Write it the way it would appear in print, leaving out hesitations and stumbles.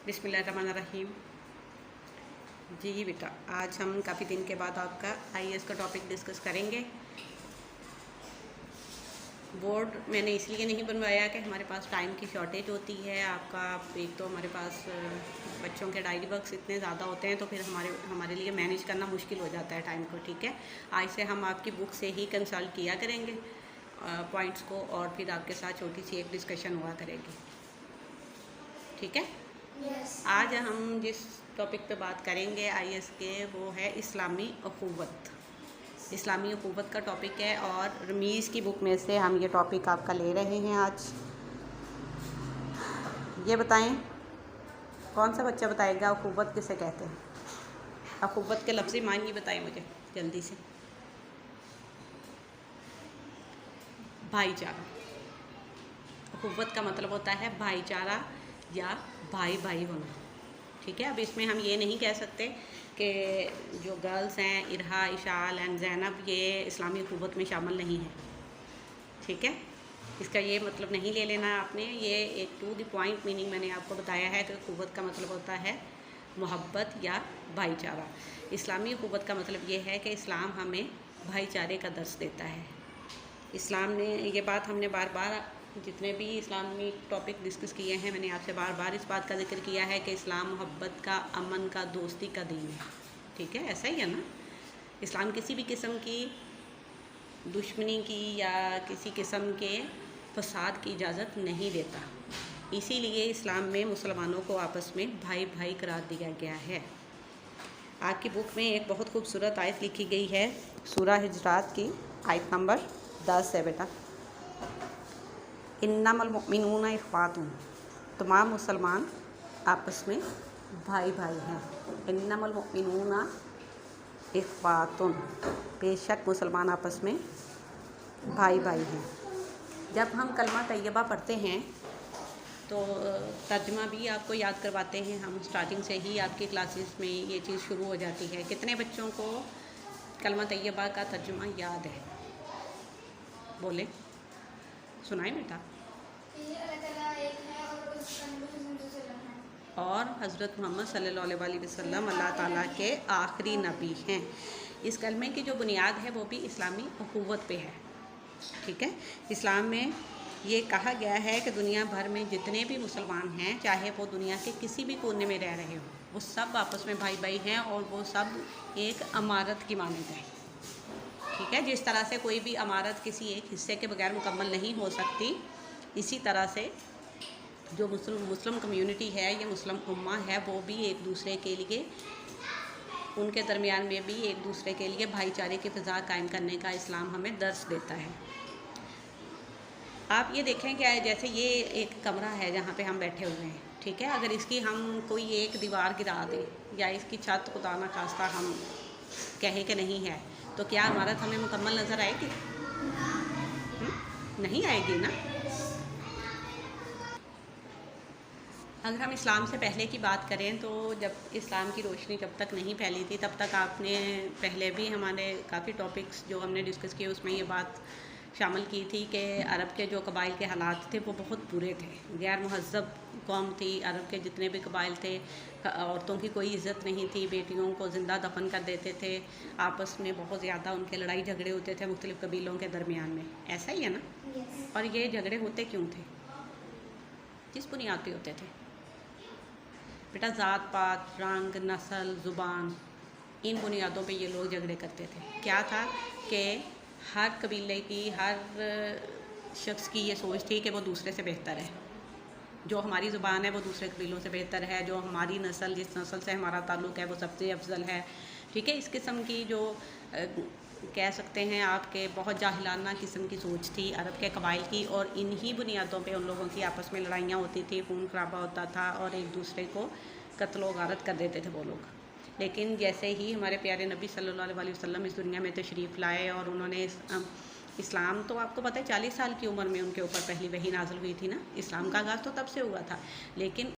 बिस्मिल्लाहिर्रहमानिर्रहीम। जी बेटा, आज हम काफ़ी दिन के बाद आपका आईएएस का टॉपिक डिस्कस करेंगे। बोर्ड मैंने इसलिए नहीं बनवाया कि हमारे पास टाइम की शॉर्टेज होती है। आपका एक तो हमारे पास बच्चों के डायरी वर्क्स इतने ज़्यादा होते हैं, तो फिर हमारे लिए मैनेज करना मुश्किल हो जाता है टाइम को। ठीक है, आज से हम आपकी बुक से ही कंसल्ट किया करेंगे पॉइंट्स को, और फिर आपके साथ छोटी सी एक डिस्कशन हुआ करेगी। ठीक है। आज हम जिस टॉपिक पे बात करेंगे आईएएस के, वो है इस्लामी अखुवत। इस्लामी अखुवत का टॉपिक है, और रमीज़ की बुक में से हम ये टॉपिक आपका ले रहे हैं आज। ये बताएं, कौन सा बच्चा बताएगा अखुवत किसे कहते हैं? अखुवत के लफ्ज़ी मायने बताएं मुझे जल्दी से। भाईचारा। अखुवत का मतलब होता है भाईचारा या भाई भाई होना। ठीक है, अब इसमें हम ये नहीं कह सकते कि जो गर्ल्स हैं इरहा, इशाल एंड ज़ैनब, ये इस्लामी अखुवत में शामिल नहीं है। ठीक है, इसका ये मतलब नहीं ले लेना आपने। ये एक टू द पॉइंट मीनिंग मैंने आपको बताया है कि अखुवत का मतलब होता है मोहब्बत या भाईचारा। इस्लामी अखुवत का मतलब ये है कि इस्लाम हमें भाईचारे का दर्स देता है। इस्लाम ने ये बात हमने बार बार जितने भी इस्लामी टॉपिक डिस्कस किए हैं, मैंने आपसे बार बार इस बात का जिक्र किया है कि इस्लाम मोहब्बत का, अमन का, दोस्ती का दीन है। ठीक है, ऐसा ही है ना। इस्लाम किसी भी किस्म की दुश्मनी की या किसी किस्म के फसाद की इजाज़त नहीं देता। इसीलिए इस्लाम में मुसलमानों को आपस में भाई भाई करार दिया गया है। आपकी बुक में एक बहुत खूबसूरत आयत लिखी गई है, सूरा हिजरात की आयत नंबर 10 है बेटा। इन्नमल मुमिनूना इख्वातुन, तमाम मुसलमान आपस में भाई भाई हैं। इन्नमल मुमिनूना इख्वातुन, बेशक मुसलमान आपस में भाई भाई हैं। जब हम कलमा तैयबा पढ़ते हैं तो तर्जुमा भी आपको याद करवाते हैं हम। स्टार्टिंग से ही आपकी क्लासेस में ये चीज़ शुरू हो जाती है। कितने बच्चों को कलमा तैयबा का तर्जुमा याद है? बोले, सुनाए बेटा। और हज़रत मोहम्मद सल्लल्लाहु अलैहि वसल्लम अल्लाह ताला के आखिरी नबी हैं। इस कलमे की जो बुनियाद है वो भी इस्लामी अखुवत पे है। ठीक है, इस्लाम में ये कहा गया है कि दुनिया भर में जितने भी मुसलमान हैं, चाहे वो दुनिया के किसी भी कोने में रह रहे हो, वो सब आपस में भाई भाई हैं, और वो सब एक अमारत की मानद है। ठीक है, जिस तरह से कोई भी अमारत किसी एक हिस्से के बगैर मुकम्मल नहीं हो सकती, इसी तरह से जो मुस्लिम कम्युनिटी है या मुस्लिम उम्मा है, वो भी एक दूसरे के लिए, उनके दरमियान में भी एक दूसरे के लिए भाईचारे की फ़िज़ा कायम करने का इस्लाम हमें दर्स देता है। आप ये देखें क्या है, जैसे ये एक कमरा है जहाँ पे हम बैठे हुए हैं। ठीक है, अगर इसकी हम कोई एक दीवार गिरा दें या इसकी छत खुदा ना खास्ता हम कहें कि नहीं है, तो क्या इमारत हमें मुकम्मल नज़र आएगी? नहीं आएगी ना। अगर हम इस्लाम से पहले की बात करें तो जब इस्लाम की रोशनी जब तक नहीं फैली थी, तब तक आपने पहले भी हमारे काफ़ी टॉपिक्स जो हमने डिस्कस किए उसमें ये बात शामिल की थी कि अरब के जो कबाइल के हालात थे वो बहुत बुरे थे। गैर मुहज़्ज़ब कौम थी। अरब के जितने भी कबाइल थे, औरतों की कोई इज़्ज़त नहीं थी, बेटियों को ज़िंदा दफन कर देते थे, आपस में बहुत ज़्यादा उनके लड़ाई झगड़े होते थे मुख्तलिफ़ कबीलों के दरमियान में। ऐसा ही है ना। और ये झगड़े होते क्यों थे? किस बुनियाद पे होते थे बेटा? ज़ात पात, रंग, नस्ल, ज़ुबान, इन बुनियादों पे ये लोग झगड़े करते थे। क्या था कि हर कबीले की, हर शख्स की ये सोच थी कि वो दूसरे से बेहतर है। जो हमारी ज़ुबान है वो दूसरे कबीलों से बेहतर है, जो हमारी नस्ल, जिस नस्ल से हमारा ताल्लुक़ है, वो सबसे अफजल है। ठीक है, इस किस्म की जो कह सकते हैं आपके बहुत जाहिलाना किस्म की सोच थी अरब के कबाइल की, और इन्हीं बुनियादों पे उन लोगों की आपस में लड़ाइयाँ होती थी, खून खराबा होता था, और एक दूसरे को कत्ल व गारत कर देते थे वो लोग। लेकिन जैसे ही हमारे प्यारे नबी सल्लल्लाहु अलैहि वसल्लम इस दुनिया में तशरीफ़ लाए, और उन्होंने इस्लाम, तो आपको पता है 40 साल की उम्र में उनके ऊपर पहली वही नाज़िल हुई थी ना। इस्लाम का आगाज़ तो तब से हुआ था, लेकिन